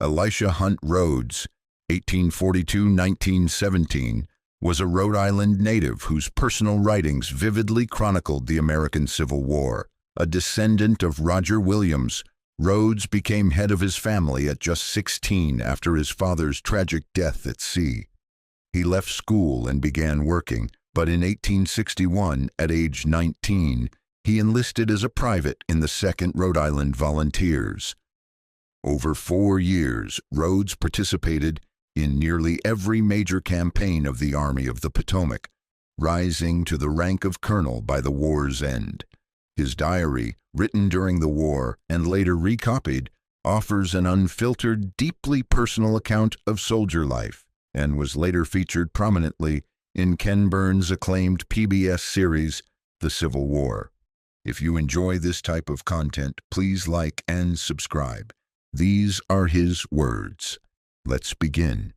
Elisha Hunt Rhodes, 1842–1917, was a Rhode Island native whose personal writings vividly chronicled the American Civil War. A descendant of Roger Williams, Rhodes became head of his family at just 16 after his father's tragic death at sea. He left school and began working, but in 1861, at age 19, he enlisted as a private in the 2nd Rhode Island Volunteers. Over 4 years, Rhodes participated in nearly every major campaign of the Army of the Potomac, rising to the rank of colonel by the war's end. His diary, written during the war and later recopied, offers an unfiltered, deeply personal account of soldier life and was later featured prominently in Ken Burns' acclaimed PBS series, The Civil War. If you enjoy this type of content, please like and subscribe. These are his words. Let's begin.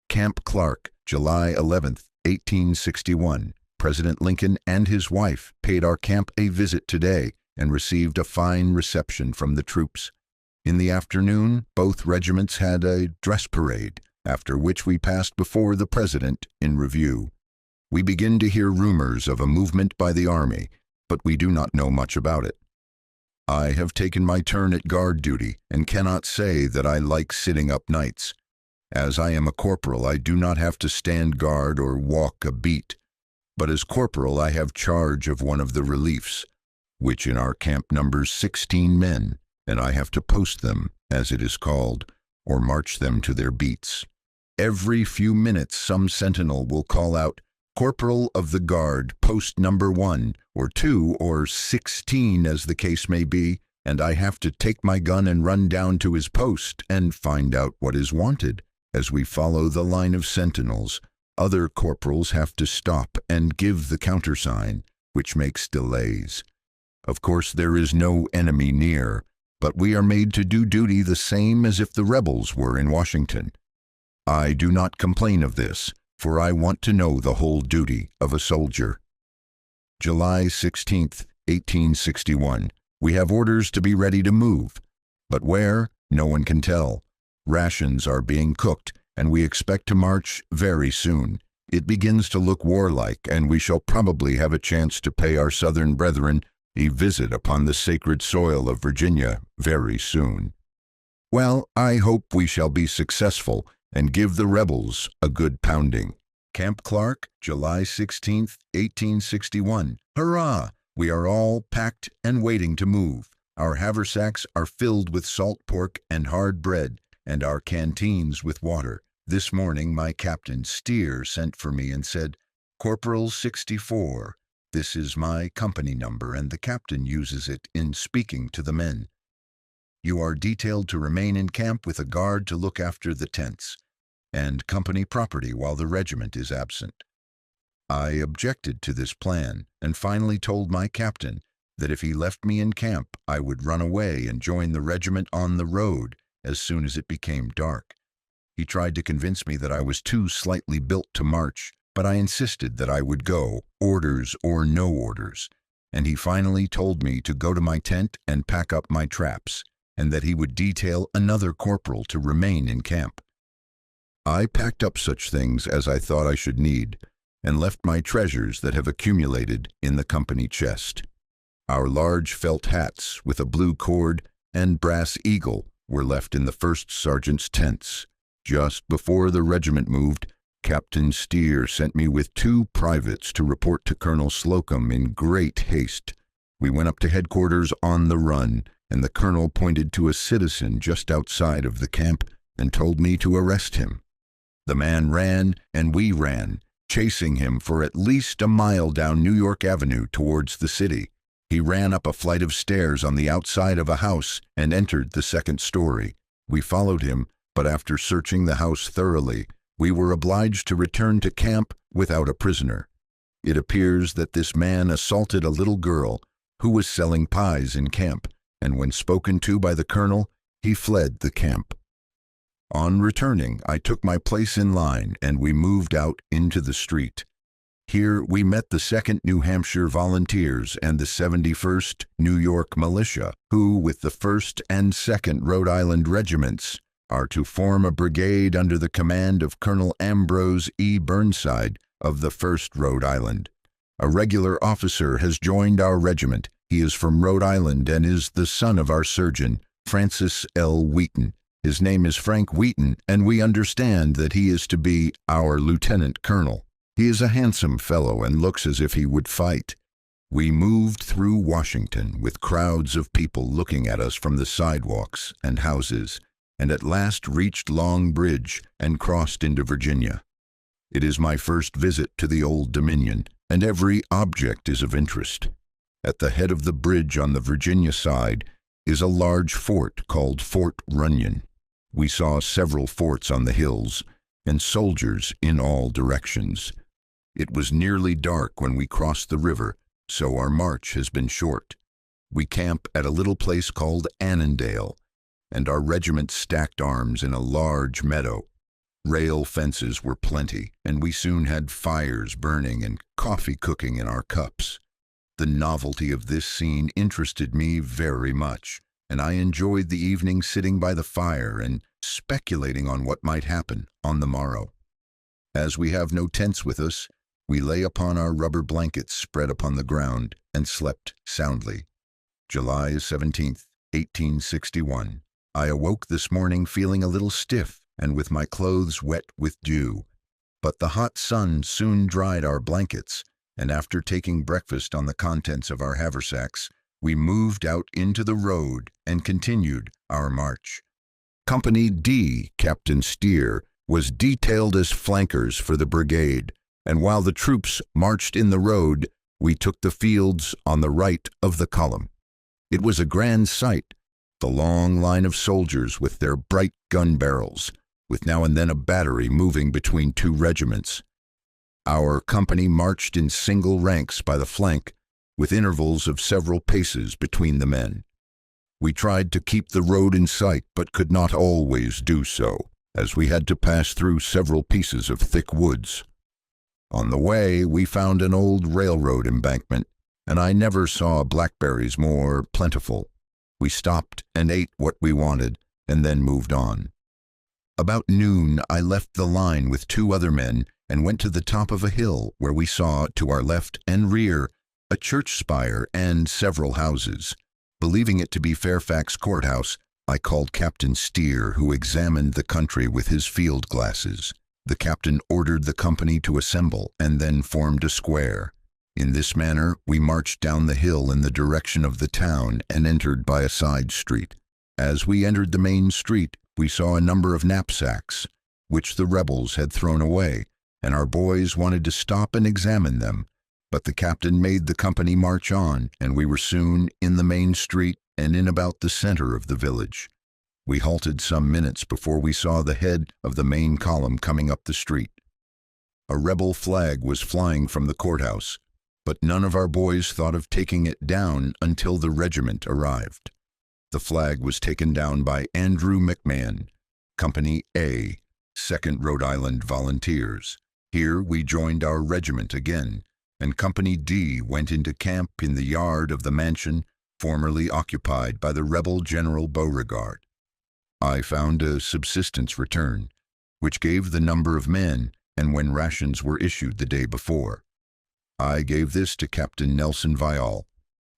Camp Clark, July 11, 1861. President Lincoln and his wife paid our camp a visit today and received a fine reception from the troops. In the afternoon, both regiments had a dress parade, after which we passed before the President in review. We begin to hear rumors of a movement by the Army, but we do not know much about it. I have taken my turn at guard duty and cannot say that I like sitting up nights. As I am a corporal, I do not have to stand guard or walk a beat. But as corporal, I have charge of one of the reliefs, which in our camp numbers 16 men, and I have to post them, as it is called, or march them to their beats. Every few minutes some sentinel will call out, "Corporal of the Guard, post number 1, or 2, or 16 as the case may be," and I have to take my gun and run down to his post and find out what is wanted. As we follow the line of sentinels, other corporals have to stop and give the countersign, which makes delays. Of course, there is no enemy near, but we are made to do duty the same as if the rebels were in Washington. I do not complain of this, for I want to know the whole duty of a soldier. July 16, 1861. We have orders to be ready to move, but where, no one can tell. Rations are being cooked, and we expect to march very soon. It begins to look warlike, and we shall probably have a chance to pay our Southern brethren a visit upon the sacred soil of Virginia very soon. Well, I hope we shall be successful and give the rebels a good pounding. Camp Clark, July 16, 1861. Hurrah! We are all packed and waiting to move. Our haversacks are filled with salt pork and hard bread, and our canteens with water. This morning my captain, Steer, sent for me and said, "Corporal 64, this is my company number, and the captain uses it in speaking to the men. You are detailed to remain in camp with a guard to look after the tents and company property while the regiment is absent." I objected to this plan and finally told my captain that if he left me in camp, I would run away and join the regiment on the road as soon as it became dark. He tried to convince me that I was too slightly built to march, but I insisted that I would go, orders or no orders, and he finally told me to go to my tent and pack up my traps, and that he would detail another corporal to remain in camp. I packed up such things as I thought I should need, and left my treasures that have accumulated in the company chest. Our large felt hats with a blue cord and brass eagle were left in the first sergeant's tents. Just before the regiment moved, Captain Steer sent me with 2 privates to report to Colonel Slocum in great haste. We went up to headquarters on the run, and the colonel pointed to a citizen just outside of the camp and told me to arrest him. The man ran, and we ran, chasing him for at least a mile down New York Avenue towards the city. He ran up a flight of stairs on the outside of a house and entered the 2nd story. We followed him, but after searching the house thoroughly, we were obliged to return to camp without a prisoner. It appears that this man assaulted a little girl who was selling pies in camp, and when spoken to by the colonel, he fled the camp. On returning, I took my place in line, and we moved out into the street. Here we met the 2nd New Hampshire Volunteers and the 71st New York Militia, who, with the 1st and 2nd Rhode Island Regiments, are to form a brigade under the command of Colonel Ambrose E. Burnside of the 1st Rhode Island. A regular officer has joined our regiment. He is from Rhode Island and is the son of our surgeon, Francis L. Wheaton. His name is Frank Wheaton, and we understand that he is to be our lieutenant colonel. He is a handsome fellow and looks as if he would fight. We moved through Washington with crowds of people looking at us from the sidewalks and houses, and at last reached Long Bridge and crossed into Virginia. It is my first visit to the Old Dominion, and every object is of interest. At the head of the bridge on the Virginia side is a large fort called Fort Runyon. We saw several forts on the hills and soldiers in all directions. It was nearly dark when we crossed the river, so our march has been short. We camp at a little place called Annandale, and our regiment stacked arms in a large meadow. Rail fences were plenty, and we soon had fires burning and coffee cooking in our cups. The novelty of this scene interested me very much, and I enjoyed the evening sitting by the fire and speculating on what might happen on the morrow. As we have no tents with us, we lay upon our rubber blankets spread upon the ground and slept soundly. July 17th, 1861. I awoke this morning feeling a little stiff and with my clothes wet with dew. But the hot sun soon dried our blankets, and after taking breakfast on the contents of our haversacks, we moved out into the road and continued our march. Company D, Captain Steer, was detailed as flankers for the brigade, and while the troops marched in the road, we took the fields on the right of the column. It was a grand sight, the long line of soldiers with their bright gun barrels, with now and then a battery moving between two regiments. Our company marched in single ranks by the flank, with intervals of several paces between the men. We tried to keep the road in sight, but could not always do so, as we had to pass through several pieces of thick woods. On the way, we found an old railroad embankment, and I never saw blackberries more plentiful. We stopped and ate what we wanted, and then moved on. About noon, I left the line with two other men and went to the top of a hill where we saw, to our left and rear, a church spire and several houses. Believing it to be Fairfax courthouse, I called Captain Steer, who examined the country with his field glasses. The captain ordered the company to assemble and then formed a square. In this manner, we marched down the hill in the direction of the town and entered by a side street. As we entered the main street, we saw a number of knapsacks, which the rebels had thrown away, and our boys wanted to stop and examine them. But the captain made the company march on, and we were soon in the main street and in about the center of the village. We halted some minutes before we saw the head of the main column coming up the street. A rebel flag was flying from the courthouse, but none of our boys thought of taking it down until the regiment arrived. The flag was taken down by Andrew McMahon, Company A, 2nd Rhode Island Volunteers. Here we joined our regiment again, and Company D went into camp in the yard of the mansion formerly occupied by the rebel General Beauregard. I found a subsistence return, which gave the number of men and when rations were issued the day before. I gave this to Captain Nelson Vial,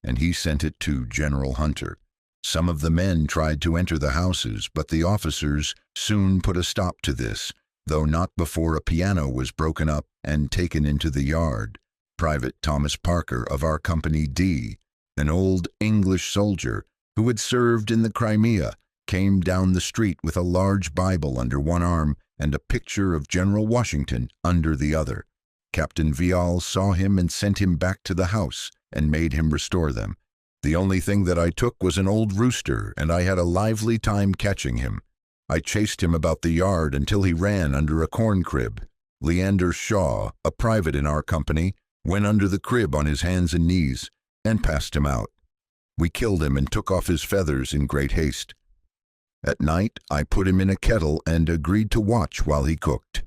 and he sent it to General Hunter. Some of the men tried to enter the houses, but the officers soon put a stop to this, though not before a piano was broken up and taken into the yard. Private Thomas Parker of our Company D, an old English soldier who had served in the Crimea, came down the street with a large Bible under one arm and a picture of General Washington under the other. Captain Vial saw him and sent him back to the house and made him restore them. The only thing that I took was an old rooster, and I had a lively time catching him. I chased him about the yard until he ran under a corn crib. Leander Shaw, a private in our company, went under the crib on his hands and knees and passed him out. We killed him and took off his feathers in great haste. At night, I put him in a kettle and agreed to watch while he cooked.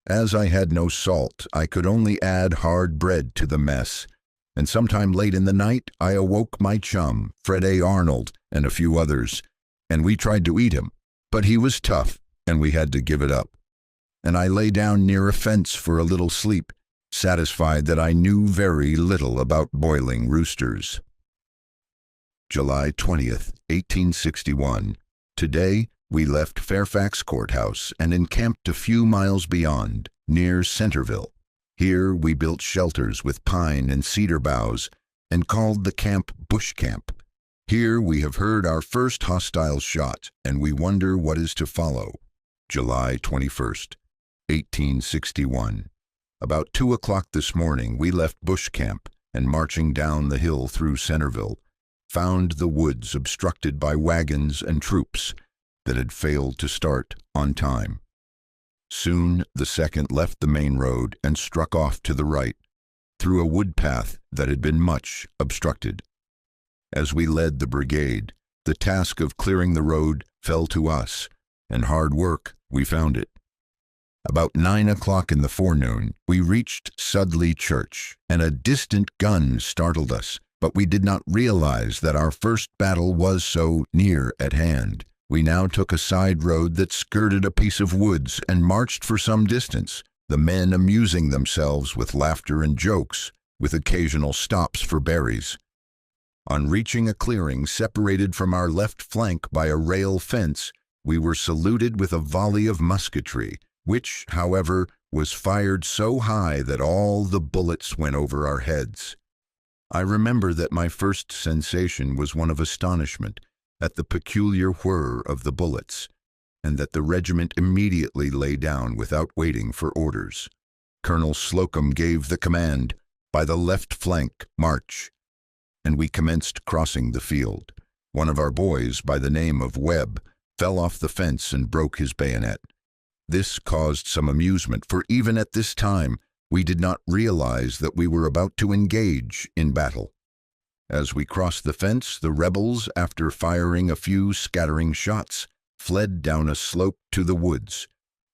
As I had no salt, I could only add hard bread to the mess, and sometime late in the night, I awoke my chum, Fred A. Arnold, and a few others, and we tried to eat him, But he was tough, and we had to give it up. And I lay down near a fence for a little sleep, satisfied that I knew very little about boiling roosters. July 20th, 1861. Today, we left Fairfax Courthouse and encamped a few miles beyond, near Centerville. Here we built shelters with pine and cedar boughs and called the camp Bush Camp. Here we have heard our first hostile shot, and we wonder what is to follow. July 21st, 1861. About 2 o'clock this morning, we left Bush Camp and, marching down the hill through Centerville, found the woods obstructed by wagons and troops that had failed to start on time. Soon the second left the main road and struck off to the right, through a wood path that had been much obstructed. As we led the brigade, the task of clearing the road fell to us, and hard work we found it. About 9 o'clock in the forenoon, we reached Sudley Church, and a distant gun startled us, but we did not realize that our first battle was so near at hand. We now took a side road that skirted a piece of woods and marched for some distance, the men amusing themselves with laughter and jokes, with occasional stops for berries. On reaching a clearing separated from our left flank by a rail fence, we were saluted with a volley of musketry, which, however, was fired so high that all the bullets went over our heads. I remember that my first sensation was one of astonishment at the peculiar whir of the bullets, and that the regiment immediately lay down without waiting for orders. Colonel Slocum gave the command, "By the left flank, march," and we commenced crossing the field. One of our boys, by the name of Webb, fell off the fence and broke his bayonet. This caused some amusement, for even at this time we did not realize that we were about to engage in battle. As we crossed the fence, the rebels, after firing a few scattering shots, fled down a slope to the woods.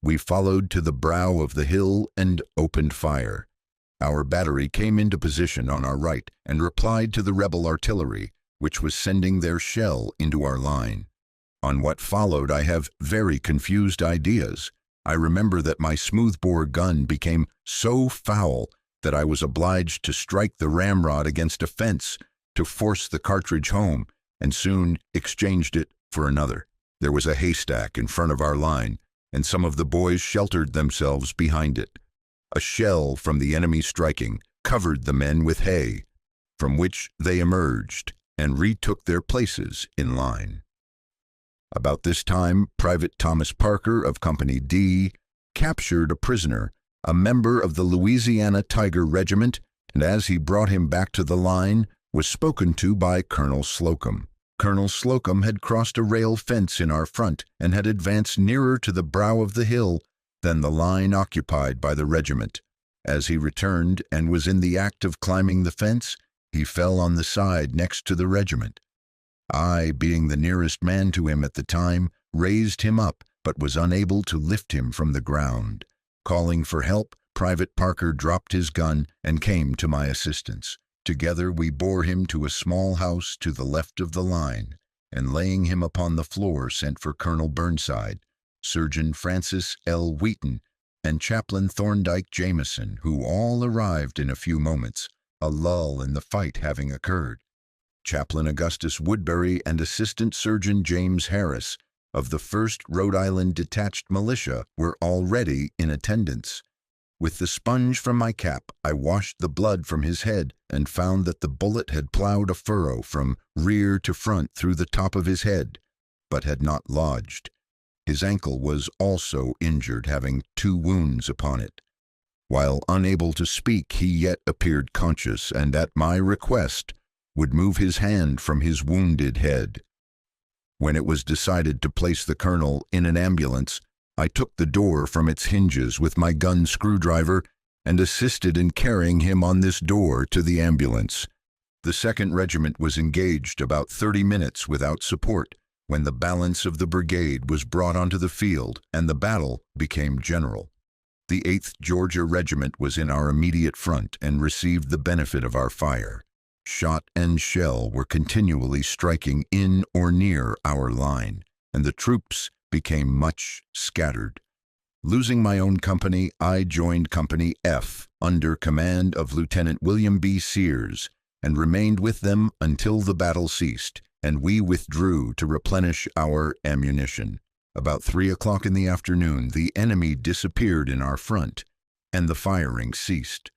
We followed to the brow of the hill and opened fire. Our battery came into position on our right and replied to the rebel artillery, which was sending their shell into our line. On what followed, I have very confused ideas. I remember that my smoothbore gun became so foul that I was obliged to strike the ramrod against a fence to force the cartridge home, and soon exchanged it for another. There was a haystack in front of our line, and some of the boys sheltered themselves behind it. A shell from the enemy striking covered the men with hay, from which they emerged and retook their places in line. About this time, Private Thomas Parker of Company D captured a prisoner, a member of the Louisiana Tiger Regiment, and as he brought him back to the line, was spoken to by Colonel Slocum. Colonel Slocum had crossed a rail fence in our front and had advanced nearer to the brow of the hill than the line occupied by the regiment. As he returned and was in the act of climbing the fence, he fell on the side next to the regiment. I, being the nearest man to him at the time, raised him up, but was unable to lift him from the ground. Calling for help, Private Parker dropped his gun and came to my assistance. Together we bore him to a small house to the left of the line, and laying him upon the floor sent for Colonel Burnside, Surgeon Francis L. Wheaton, and Chaplain Thorndike Jameson, who all arrived in a few moments, a lull in the fight having occurred. Chaplain Augustus Woodbury and Assistant Surgeon James Harris of the 1st Rhode Island Detached Militia were already in attendance. With the sponge from my cap, I washed the blood from his head and found that the bullet had plowed a furrow from rear to front through the top of his head, but had not lodged. His ankle was also injured, having 2 wounds upon it. While unable to speak, he yet appeared conscious, and at my request would move his hand from his wounded head. When it was decided to place the colonel in an ambulance, I took the door from its hinges with my gun screwdriver and assisted in carrying him on this door to the ambulance. The 2nd Regiment was engaged about 30 minutes without support when the balance of the brigade was brought onto the field and the battle became general. The 8th Georgia Regiment was in our immediate front and received the benefit of our fire. Shot and shell were continually striking in or near our line, and the troops became much scattered. Losing my own company, I joined Company F under command of Lieutenant William B. Sears and remained with them until the battle ceased, and we withdrew to replenish our ammunition. About 3 o'clock in the afternoon, the enemy disappeared in our front, and the firing ceased.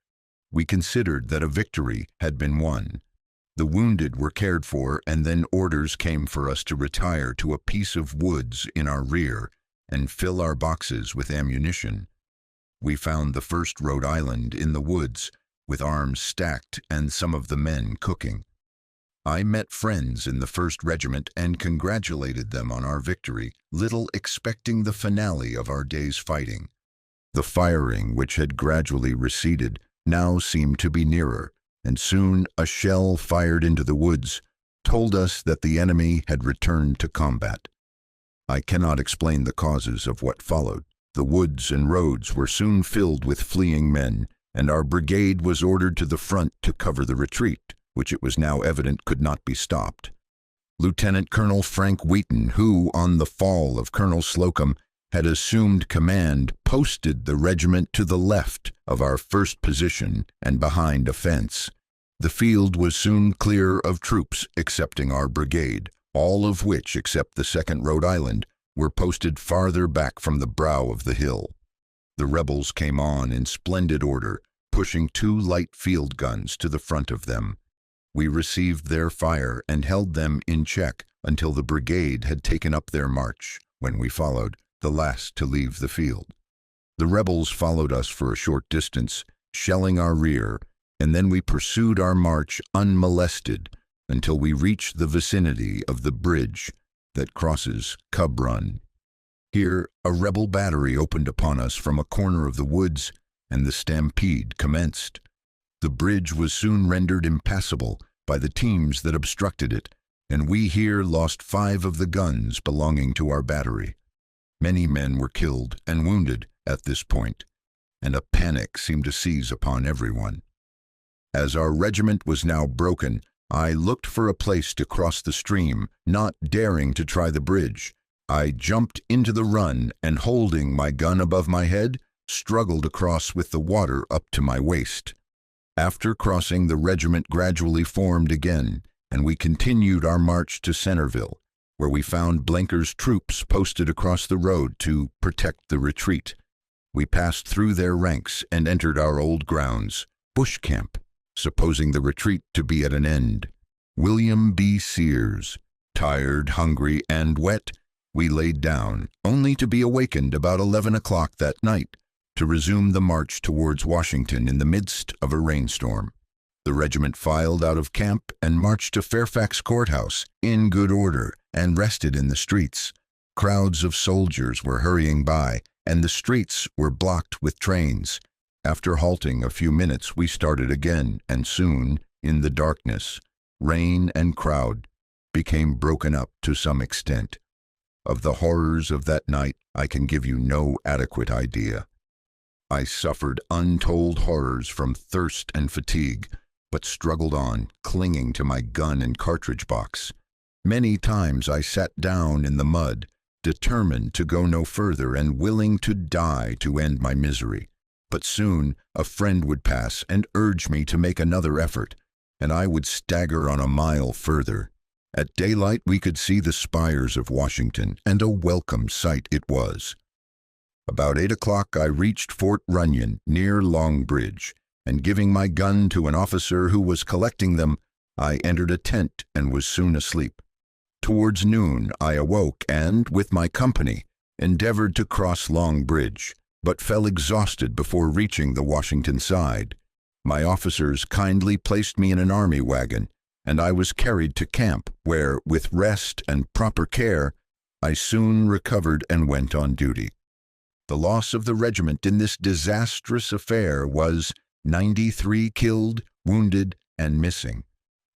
We considered that a victory had been won. The wounded were cared for, and then orders came for us to retire to a piece of woods in our rear and fill our boxes with ammunition. We found the 1st Rhode Island in the woods, with arms stacked and some of the men cooking. I met friends in the 1st Regiment and congratulated them on our victory, little expecting the finale of our day's fighting. The firing, which had gradually receded, now seemed to be nearer, and soon a shell fired into the woods told us that the enemy had returned to combat. I cannot explain the causes of what followed. The woods and roads were soon filled with fleeing men, and our brigade was ordered to the front to cover the retreat, which it was now evident could not be stopped. Lieutenant Colonel Frank Wheaton, who, on the fall of Colonel Slocum, had assumed command, posted the regiment to the left of our first position and behind a fence. The field was soon clear of troops excepting our brigade, all of which, except the 2nd Rhode Island, were posted farther back from the brow of the hill. The rebels came on in splendid order, pushing 2 light field guns to the front of them. We received their fire and held them in check until the brigade had taken up their march, when we followed, the last to leave the field. The rebels followed us for a short distance, shelling our rear, and then we pursued our march unmolested until we reached the vicinity of the bridge that crosses Cub Run. Here, a rebel battery opened upon us from a corner of the woods, and the stampede commenced. The bridge was soon rendered impassable by the teams that obstructed it, and we here lost 5 of the guns belonging to our battery. Many men were killed and wounded at this point, and a panic seemed to seize upon everyone. As our regiment was now broken, I looked for a place to cross the stream, not daring to try the bridge. I jumped into the run and, holding my gun above my head, struggled across with the water up to my waist. After crossing, the regiment gradually formed again, and we continued our march to Centerville, where we found Blenker's troops posted across the road to protect the retreat. We passed through their ranks and entered our old grounds, Bush Camp, supposing the retreat to be at an end. William B. Sears, tired, hungry, and wet, we laid down, only to be awakened about 11 o'clock that night to resume the march towards Washington in the midst of a rainstorm. The regiment filed out of camp and marched to Fairfax Courthouse in good order and rested in the streets. Crowds of soldiers were hurrying by, and the streets were blocked with trains. After halting a few minutes, we started again, and soon, in the darkness, rain and crowd became broken up to some extent. Of the horrors of that night, I can give you no adequate idea. I suffered untold horrors from thirst and fatigue, but struggled on, clinging to my gun and cartridge box. Many times I sat down in the mud, determined to go no further and willing to die to end my misery. But soon a friend would pass and urge me to make another effort, and I would stagger on a mile further. At daylight we could see the spires of Washington, and a welcome sight it was. About 8 o'clock I reached Fort Runyon near Long Bridge, and giving my gun to an officer who was collecting them, I entered a tent and was soon asleep. Towards noon I awoke and, with my company, endeavored to cross Long Bridge, but fell exhausted before reaching the Washington side. My officers kindly placed me in an army wagon, and I was carried to camp, where, with rest and proper care, I soon recovered and went on duty. The loss of the regiment in this disastrous affair was 93 killed, wounded, and missing.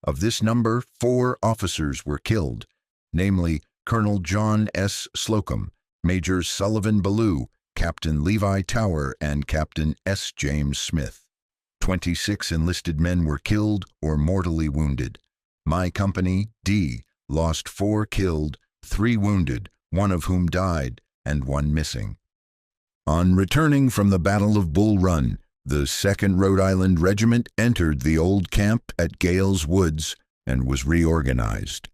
Of this number, 4 officers were killed, namely Colonel John S. Slocum, Major Sullivan Ballou, Captain Levi Tower, and Captain S. James Smith. 26 enlisted men were killed or mortally wounded. My company, D, lost 4 killed, 3 wounded, one of whom died and one missing. On returning from the Battle of Bull Run, the 2nd Rhode Island Regiment entered the old camp at Gales Woods and was reorganized.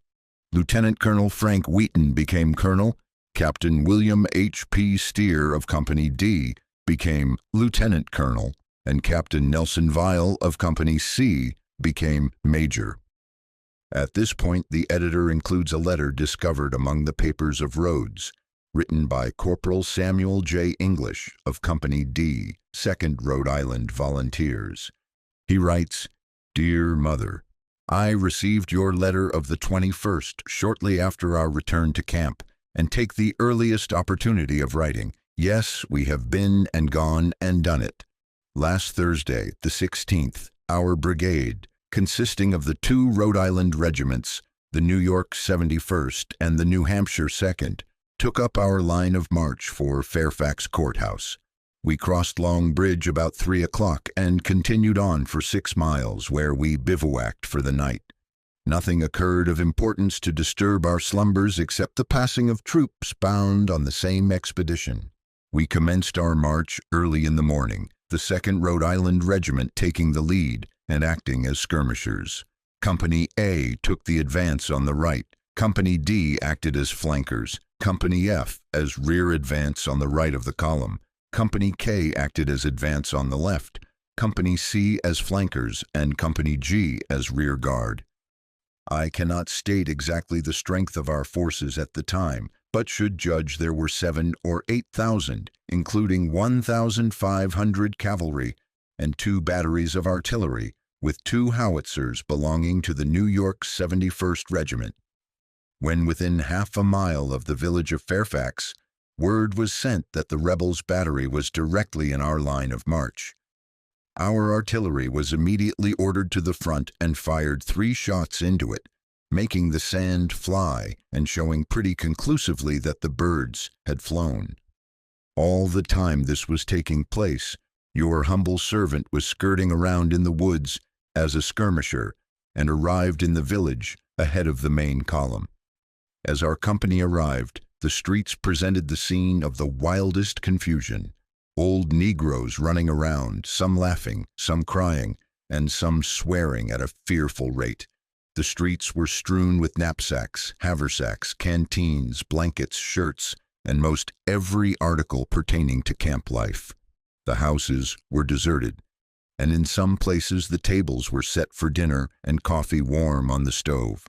Lieutenant Colonel Frank Wheaton became colonel, Captain William H. P. Steer of Company D became lieutenant colonel, and Captain Nelson Vial of Company C became major. At this point, the editor includes a letter discovered among the papers of Rhodes, written by Corporal Samuel J. English of Company D, 2nd Rhode Island Volunteers. He writes, "Dear Mother, I received your letter of the 21st shortly after our return to camp, and take the earliest opportunity of writing. Yes, we have been and gone and done it. Last Thursday, the 16th, our brigade, consisting of the 2 Rhode Island regiments, the New York 71st and the New Hampshire 2nd, took up our line of march for Fairfax Courthouse. We crossed Long Bridge about 3 o'clock and continued on for 6 miles, where we bivouacked for the night. Nothing occurred of importance to disturb our slumbers except the passing of troops bound on the same expedition. We commenced our march early in the morning, the 2nd Rhode Island Regiment taking the lead and acting as skirmishers. Company A took the advance on the right. Company D acted as flankers. Company F as rear advance on the right of the column. Company K acted as advance on the left. Company C as flankers, and Company G as rear guard. I cannot state exactly the strength of our forces at the time, but should judge there were 7,000 or 8,000, including 1,500 cavalry and 2 batteries of artillery, with 2 howitzers belonging to the New York 71st Regiment. When within half a mile of the village of Fairfax, word was sent that the rebels' battery was directly in our line of march. Our artillery was immediately ordered to the front and fired 3 shots into it, making the sand fly and showing pretty conclusively that the birds had flown. All the time this was taking place, your humble servant was skirting around in the woods as a skirmisher and arrived in the village ahead of the main column. As our company arrived, the streets presented the scene of the wildest confusion. Old Negroes running around, some laughing, some crying, and some swearing at a fearful rate. The streets were strewn with knapsacks, haversacks, canteens, blankets, shirts, and most every article pertaining to camp life. The houses were deserted, and in some places the tables were set for dinner and coffee warm on the stove.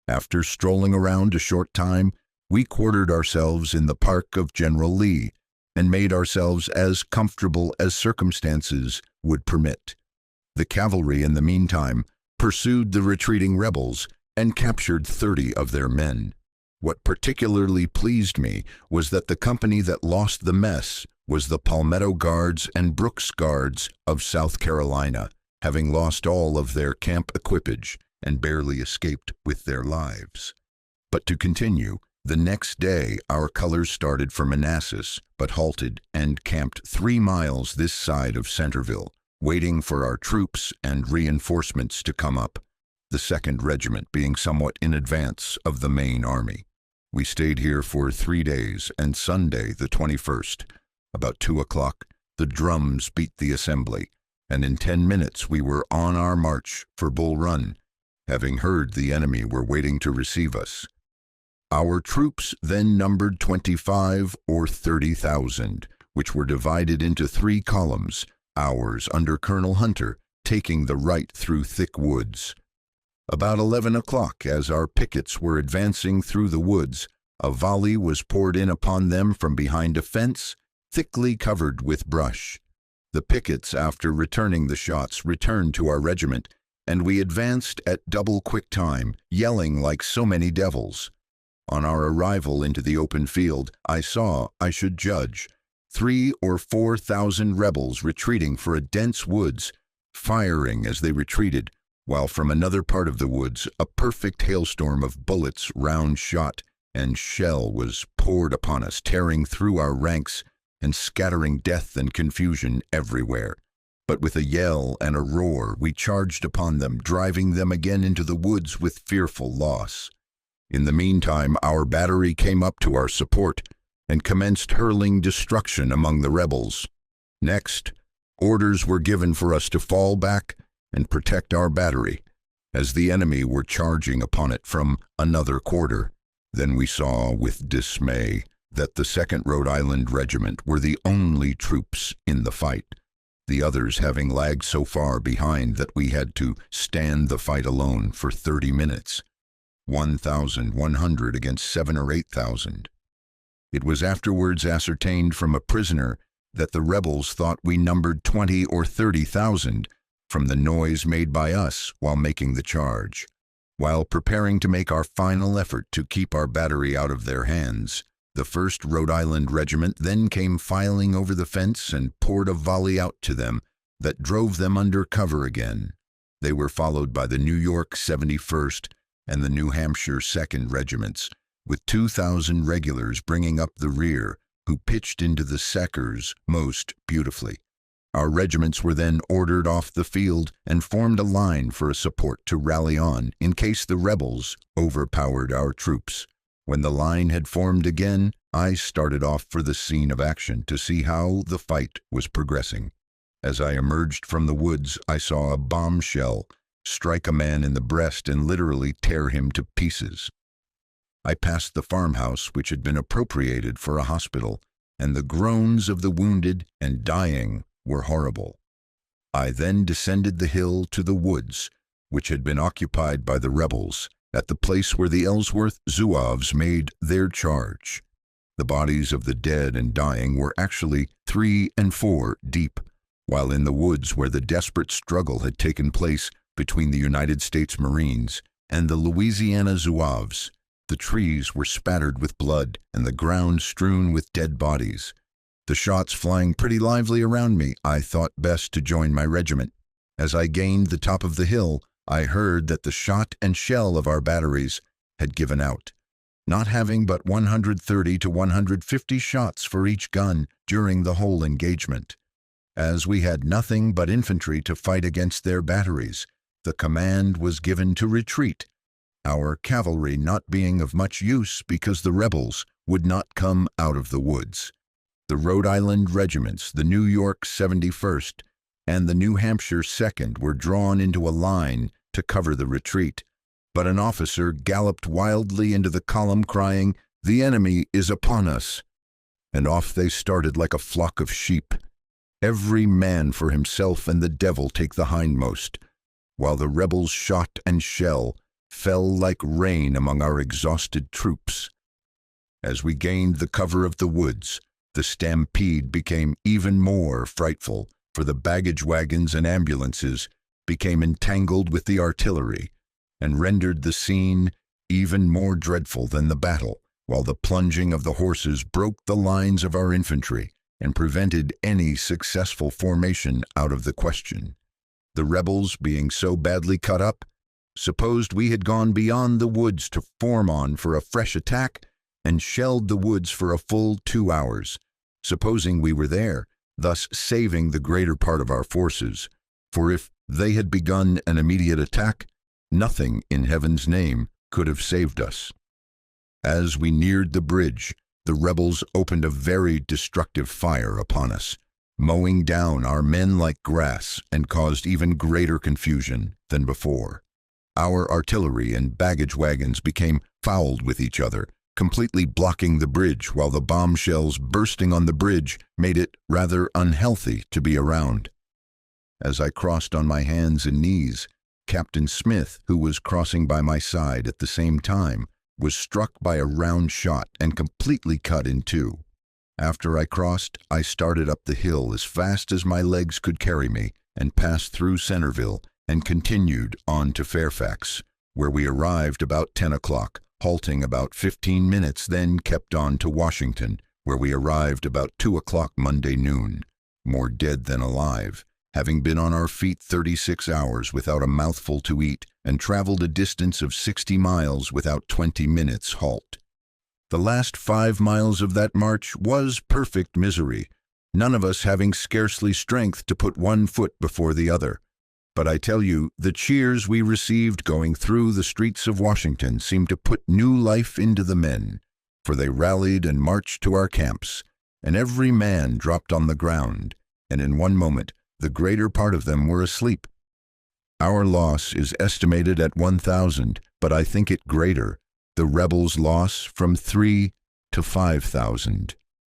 After strolling around a short time, we quartered ourselves in the park of General Lee and made ourselves as comfortable as circumstances would permit. The cavalry, in the meantime, pursued the retreating rebels and captured 30 of their men. What particularly pleased me was that the company that lost the mess was the Palmetto Guards and Brooks Guards of South Carolina, having lost all of their camp equipage and barely escaped with their lives. But to continue, the next day our colors started for Manassas, but halted and camped 3 miles this side of Centerville, waiting for our troops and reinforcements to come up, the 2nd Regiment being somewhat in advance of the main army. We stayed here for 3 days, and Sunday, the 21st, about 2 o'clock, the drums beat the assembly, and in 10 minutes we were on our march for Bull Run, having heard the enemy were waiting to receive us. Our troops then numbered 25 or 30,000, which were divided into 3 columns, ours under Colonel Hunter, taking the right through thick woods. About 11 o'clock, as our pickets were advancing through the woods, a volley was poured in upon them from behind a fence, thickly covered with brush. The pickets, after returning the shots, returned to our regiment, and we advanced at double quick time, yelling like so many devils. On our arrival into the open field, I saw, I should judge, 3,000 or 4,000 rebels retreating for a dense woods, firing as they retreated, while from another part of the woods a perfect hailstorm of bullets, round shot, and shell was poured upon us, tearing through our ranks and scattering death and confusion everywhere. But with a yell and a roar we charged upon them, driving them again into the woods with fearful loss. In the meantime, our battery came up to our support and commenced hurling destruction among the rebels. Next, orders were given for us to fall back and protect our battery, as the enemy were charging upon it from another quarter. Then we saw with dismay that the 2nd Rhode Island Regiment were the only troops in the fight, the others having lagged so far behind that we had to stand the fight alone for 30 minutes. 1,100 against 7,000 or 8,000. It was afterwards ascertained from a prisoner that the rebels thought we numbered 20,000 or 30,000 from the noise made by us while making the charge. While preparing to make our final effort to keep our battery out of their hands, the 1st Rhode Island Regiment then came filing over the fence and poured a volley out to them that drove them under cover again. They were followed by the New York 71st and the New Hampshire 2nd Regiments, with 2,000 regulars bringing up the rear, who pitched into the Sackers most beautifully. Our regiments were then ordered off the field and formed a line for a support to rally on in case the rebels overpowered our troops. When the line had formed again, I started off for the scene of action to see how the fight was progressing. As I emerged from the woods, I saw a bombshell strike a man in the breast and literally tear him to pieces. I passed the farmhouse, which had been appropriated for a hospital, and the groans of the wounded and dying were horrible. I then descended the hill to the woods, which had been occupied by the rebels, at the place where the Ellsworth Zouaves made their charge. The bodies of the dead and dying were actually 3 and 4 deep, while in the woods where the desperate struggle had taken place between the United States Marines and the Louisiana Zouaves, the trees were spattered with blood and the ground strewn with dead bodies. The shots flying pretty lively around me, I thought best to join my regiment. As I gained the top of the hill, I heard that the shot and shell of our batteries had given out, not having but 130 to 150 shots for each gun during the whole engagement. As we had nothing but infantry to fight against their batteries, the command was given to retreat, our cavalry not being of much use because the rebels would not come out of the woods. The Rhode Island regiments, the New York 71st, and the New Hampshire 2nd were drawn into a line to cover the retreat, but an officer galloped wildly into the column crying, "The enemy is upon us!" And off they started like a flock of sheep, every man for himself and the devil take the hindmost, while the rebels' shot and shell fell like rain among our exhausted troops. As we gained the cover of the woods, the stampede became even more frightful, for the baggage wagons and ambulances became entangled with the artillery and rendered the scene even more dreadful than the battle, while the plunging of the horses broke the lines of our infantry and prevented any successful formation out of the question. The rebels, being so badly cut up, supposed we had gone beyond the woods to form on for a fresh attack, and shelled the woods for a full 2 hours, supposing we were there, thus saving the greater part of our forces. For if they had begun an immediate attack, nothing in heaven's name could have saved us. As we neared the bridge, the rebels opened a very destructive fire upon us, mowing down our men like grass, and caused even greater confusion than before. Our artillery and baggage wagons became fouled with each other, completely blocking the bridge, while the bombshells bursting on the bridge made it rather unhealthy to be around. As I crossed on my hands and knees, Captain Smith, who was crossing by my side at the same time, was struck by a round shot and completely cut in two. After I crossed, I started up the hill as fast as my legs could carry me and passed through Centerville and continued on to Fairfax, where we arrived about 10 o'clock, halting about 15 minutes, then kept on to Washington, where we arrived about 2 o'clock Monday noon, more dead than alive, having been on our feet 36 hours without a mouthful to eat and traveled a distance of 60 miles without 20 minutes halt. The last 5 miles of that march was perfect misery, none of us having scarcely strength to put one foot before the other. But I tell you, the cheers we received going through the streets of Washington seemed to put new life into the men, for they rallied and marched to our camps, and every man dropped on the ground, and in one moment the greater part of them were asleep. Our loss is estimated at 1,000, but I think it greater. The rebels' loss from 3 to 5,000.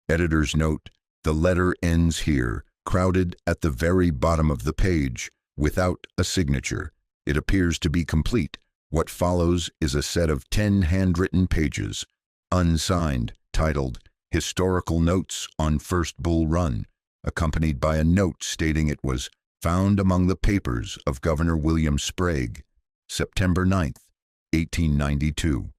Editor's note: the letter ends here, crowded at the very bottom of the page, without a signature. It appears to be complete. What follows is a set of 10 handwritten pages, unsigned, titled Historical Notes on First Bull Run, accompanied by a note stating it was found among the papers of Governor William Sprague, September 9th, 1892.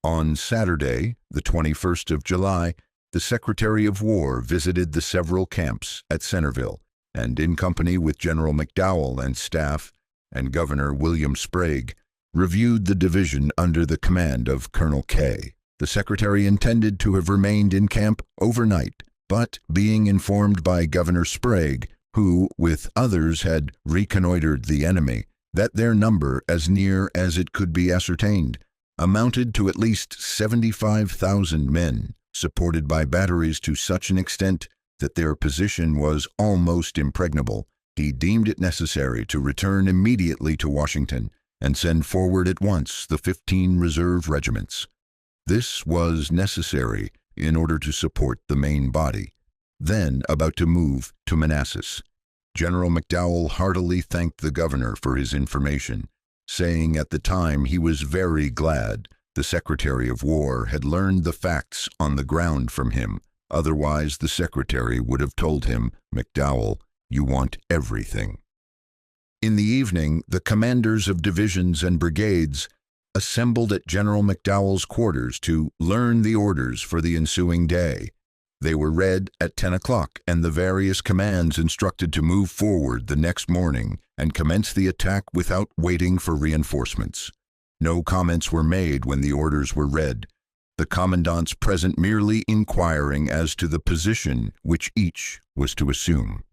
On Saturday, the 21st of July, the Secretary of War visited the several camps at Centerville, and in company with General McDowell and staff and Governor William Sprague, reviewed the division under the command of Colonel K. The Secretary intended to have remained in camp overnight, but being informed by Governor Sprague, who, with others, had reconnoitered the enemy, that their number, as near as it could be ascertained, amounted to at least 75,000 men, supported by batteries to such an extent that their position was almost impregnable, he deemed it necessary to return immediately to Washington and send forward at once the 15 reserve regiments. This was necessary in order to support the main body, then about to move to Manassas. General McDowell heartily thanked the governor for his information, saying at the time he was very glad the Secretary of War had learned the facts on the ground from him. Otherwise, the Secretary would have told him, "McDowell, you want everything." In the evening, the commanders of divisions and brigades assembled at General McDowell's quarters to learn the orders for the ensuing day. They were read at 10 o'clock, and the various commands instructed to move forward the next morning and commence the attack without waiting for reinforcements. No comments were made when the orders were read, the commandants present merely inquiring as to the position which each was to assume.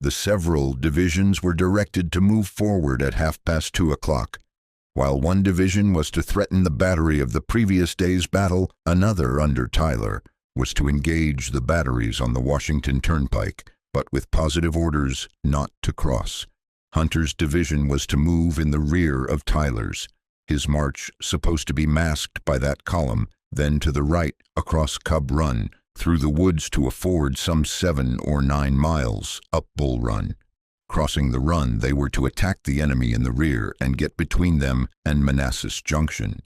The several divisions were directed to move forward at 2:30 o'clock. While one division was to threaten the battery of the previous day's battle, another, under Tyler, was to engage the batteries on the Washington Turnpike, but with positive orders not to cross. Hunter's division was to move in the rear of Tyler's, his march supposed to be masked by that column, then to the right across Cub Run, through the woods to a ford some 7 or 9 miles up Bull Run. Crossing the run, they were to attack the enemy in the rear and get between them and Manassas Junction.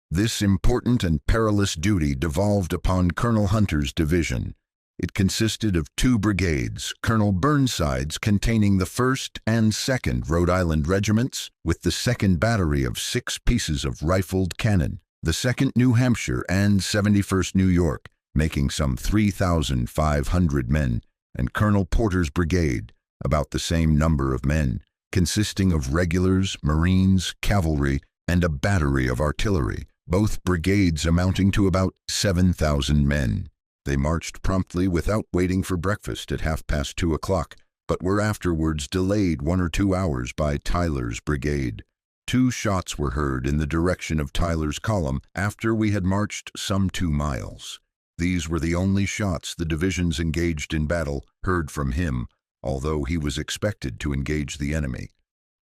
This important and perilous duty devolved upon Colonel Hunter's division. It consisted of 2 brigades, Colonel Burnside's containing the 1st and 2nd Rhode Island regiments, with the 2nd battery of 6 pieces of rifled cannon, the 2nd New Hampshire and 71st New York, making some 3,500 men, and Colonel Porter's brigade, about the same number of men, consisting of regulars, marines, cavalry, and a battery of artillery, both brigades amounting to about 7,000 men. They marched promptly without waiting for breakfast at 2:30 o'clock, but were afterwards delayed 1 or 2 hours by Tyler's brigade. 2 shots were heard in the direction of Tyler's column after we had marched some 2 miles. These were the only shots the divisions engaged in battle heard from him, although he was expected to engage the enemy.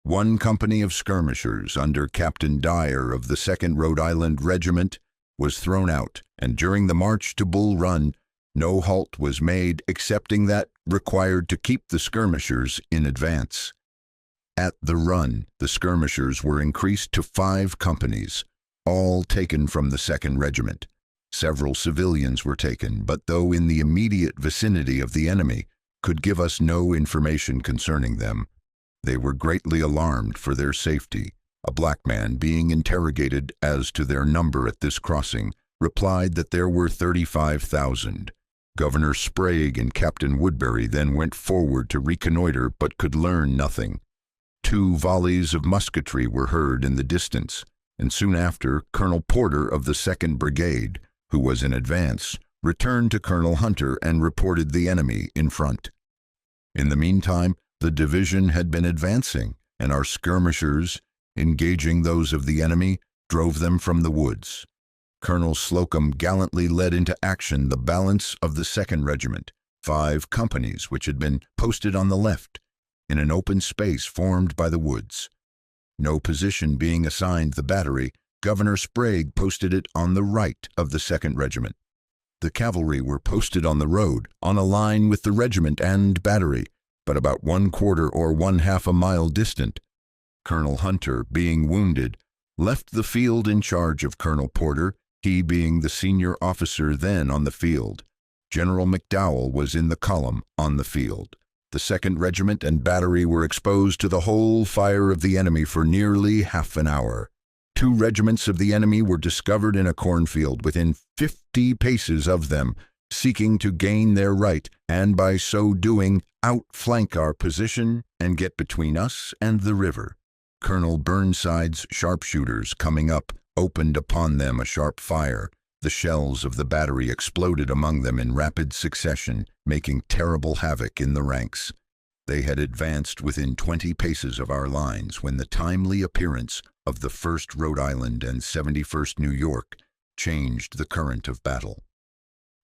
1 company of skirmishers under Captain Dyer of the 2nd Rhode Island Regiment was thrown out, and during the march to Bull Run, no halt was made excepting that required to keep the skirmishers in advance. At the run, the skirmishers were increased to 5 companies, all taken from the 2nd Regiment. Several civilians were taken, but though in the immediate vicinity of the enemy, could give us no information concerning them. They were greatly alarmed for their safety. A black man, being interrogated as to their number at this crossing, replied that there were 35,000. Governor Sprague and Captain Woodbury then went forward to reconnoiter, but could learn nothing. 2 volleys of musketry were heard in the distance, and soon after, Colonel Porter of the 2nd Brigade, who was in advance, returned to Colonel Hunter and reported the enemy in front. In the meantime, The division had been advancing, and our skirmishers, engaging those of the enemy, drove them from the woods. Colonel Slocum gallantly led into action the balance of the 2nd Regiment, 5 companies which had been posted on the left, in an open space formed by the woods. No position being assigned the battery, Governor Sprague posted it on the right of the 2nd Regiment. The cavalry were posted on the road, on a line with the regiment and battery, but about 1/4 or 1/2 a mile distant. Colonel Hunter, being wounded, left the field in charge of Colonel Porter, he being the senior officer then on the field. General McDowell was in the column on the field. The 2nd Regiment and battery were exposed to the whole fire of the enemy for nearly half an hour. 2 regiments of the enemy were discovered in a cornfield within 50 paces of them, seeking to gain their right, and by so doing outflank our position and get between us and the river. Colonel Burnside's sharpshooters, coming up, opened upon them a sharp fire. The shells of the battery exploded among them in rapid succession, making terrible havoc in the ranks. They had advanced within 20 paces of our lines when the timely appearance of the 1st Rhode Island and 71st New York changed the current of battle.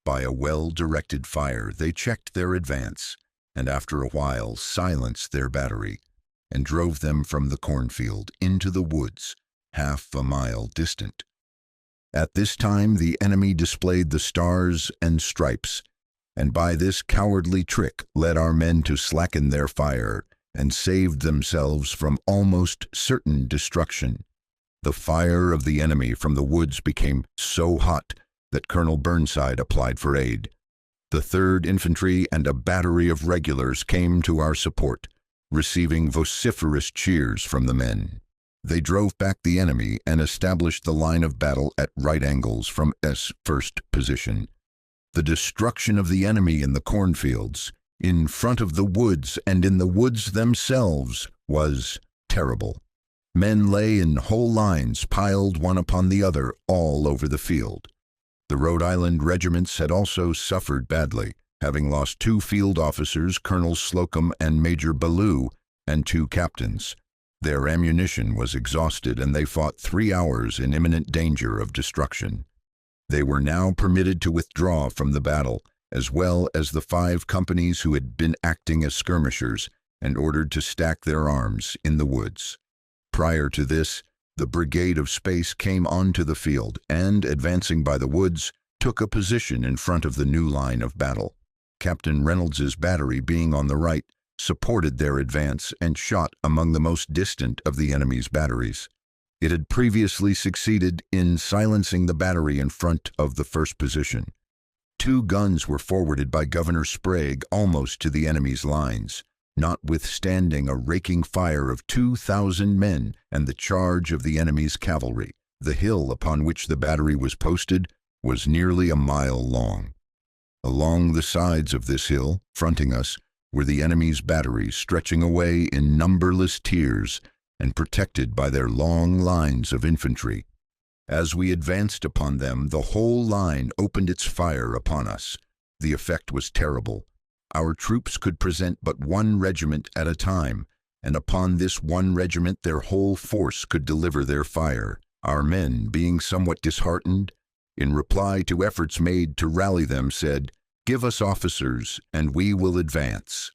By a well-directed fire, they checked their advance, and after a while silenced their battery, and drove them from the cornfield into the woods, half a mile distant. At this time the enemy displayed the stars and stripes, and by this cowardly trick led our men to slacken their fire, and saved themselves from almost certain destruction. The fire of the enemy from the woods became so hot that Colonel Burnside applied for aid. The 3rd Infantry and a battery of regulars came to our support, receiving vociferous cheers from the men. They drove back the enemy and established the line of battle at right angles from S' first position. The destruction of the enemy in the cornfields, in front of the woods and in the woods themselves, was terrible. Men lay in whole lines piled one upon the other all over the field. The Rhode Island regiments had also suffered badly, having lost 2 field officers, Colonel Slocum and Major Ballou, and 2 captains. Their ammunition was exhausted, and they fought 3 hours in imminent danger of destruction. They were now permitted to withdraw from the battle, as well as the 5 companies who had been acting as skirmishers, and ordered to stack their arms in the woods. Prior to this, the Brigade of Space came onto the field, and, advancing by the woods, took a position in front of the new line of battle. Captain Reynolds's battery, being on the right, supported their advance and shot among the most distant of the enemy's batteries. It had previously succeeded in silencing the battery in front of the first position. 2 guns were forwarded by Governor Sprague almost to the enemy's lines, notwithstanding a raking fire of 2,000 men and the charge of the enemy's cavalry. The hill upon which the battery was posted was nearly a mile long. Along the sides of this hill, fronting us, were the enemy's batteries stretching away in numberless tiers and protected by their long lines of infantry. As we advanced upon them, the whole line opened its fire upon us. The effect was terrible. Our troops could present but 1 regiment at a time, and upon this 1 regiment their whole force could deliver their fire. Our men, being somewhat disheartened, in reply to efforts made to rally them, said, "Give us officers, and we will advance."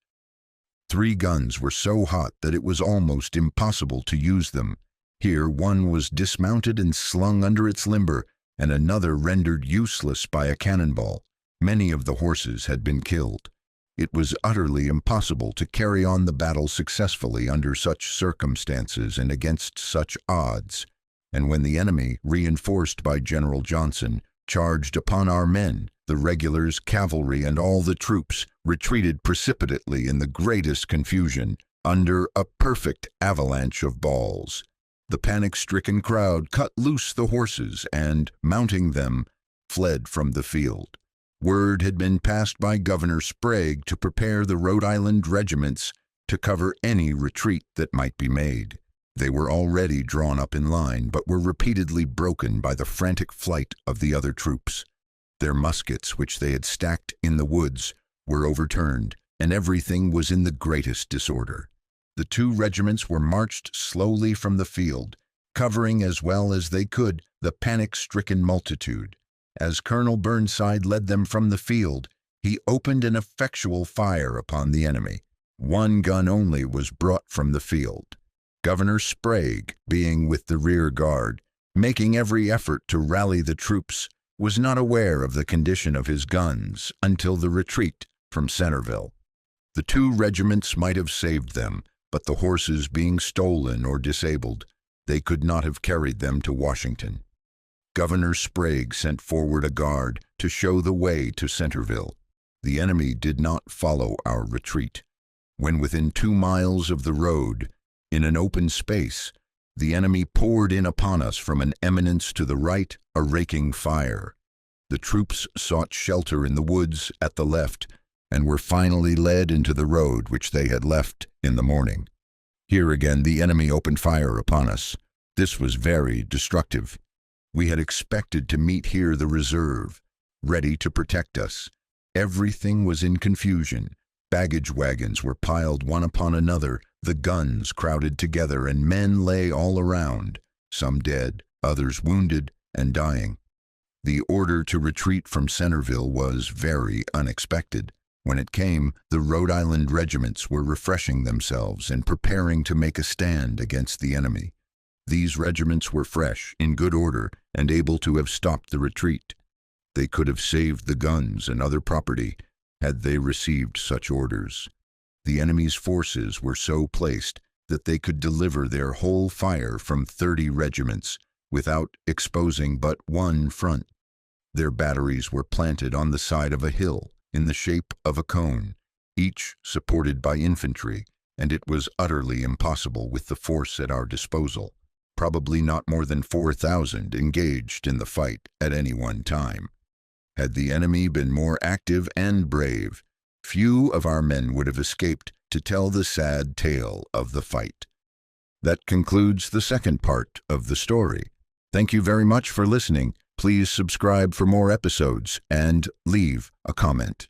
3 guns were so hot that it was almost impossible to use them. Here 1 was dismounted and slung under its limber, and another rendered useless by a cannonball. Many of the horses had been killed. It was utterly impossible to carry on the battle successfully under such circumstances and against such odds, and when the enemy, reinforced by General Johnson, charged upon our men, the regulars, cavalry, and all the troops retreated precipitately in the greatest confusion, under a perfect avalanche of balls. The panic-stricken crowd cut loose the horses and, mounting them, fled from the field. Word had been passed by Governor Sprague to prepare the Rhode Island regiments to cover any retreat that might be made. They were already drawn up in line, but were repeatedly broken by the frantic flight of the other troops. Their muskets, which they had stacked in the woods, were overturned, and everything was in the greatest disorder. The two regiments were marched slowly from the field, covering as well as they could the panic-stricken multitude. As Colonel Burnside led them from the field, he opened an effectual fire upon the enemy. One gun only was brought from the field. Governor Sprague, being with the rear guard, making every effort to rally the troops, was not aware of the condition of his guns until the retreat from Centerville. The two regiments might have saved them, but the horses being stolen or disabled, they could not have carried them to Washington. Governor Sprague sent forward a guard to show the way to Centerville. The enemy did not follow our retreat. When within 2 miles of the road, in an open space, the enemy poured in upon us from an eminence to the right, a raking fire. The troops sought shelter in the woods at the left, and were finally led into the road which they had left in the morning. Here again the enemy opened fire upon us. This was very destructive. We had expected to meet here the reserve, ready to protect us. Everything was in confusion. Baggage wagons were piled one upon another, the guns crowded together, and men lay all around, some dead, others wounded and dying. The order to retreat from Centerville was very unexpected. When it came, the Rhode Island regiments were refreshing themselves and preparing to make a stand against the enemy. These regiments were fresh, in good order, and able to have stopped the retreat. They could have saved the guns and other property had they received such orders. The enemy's forces were so placed that they could deliver their whole fire from 30 regiments without exposing but one front. Their batteries were planted on the side of a hill in the shape of a cone, each supported by infantry, and it was utterly impossible with the force at our disposal. Probably not more than 4,000 engaged in the fight at any one time. Had the enemy been more active and brave, few of our men would have escaped to tell the sad tale of the fight. That concludes the second part of the story. Thank you very much for listening. Please subscribe for more episodes and leave a comment.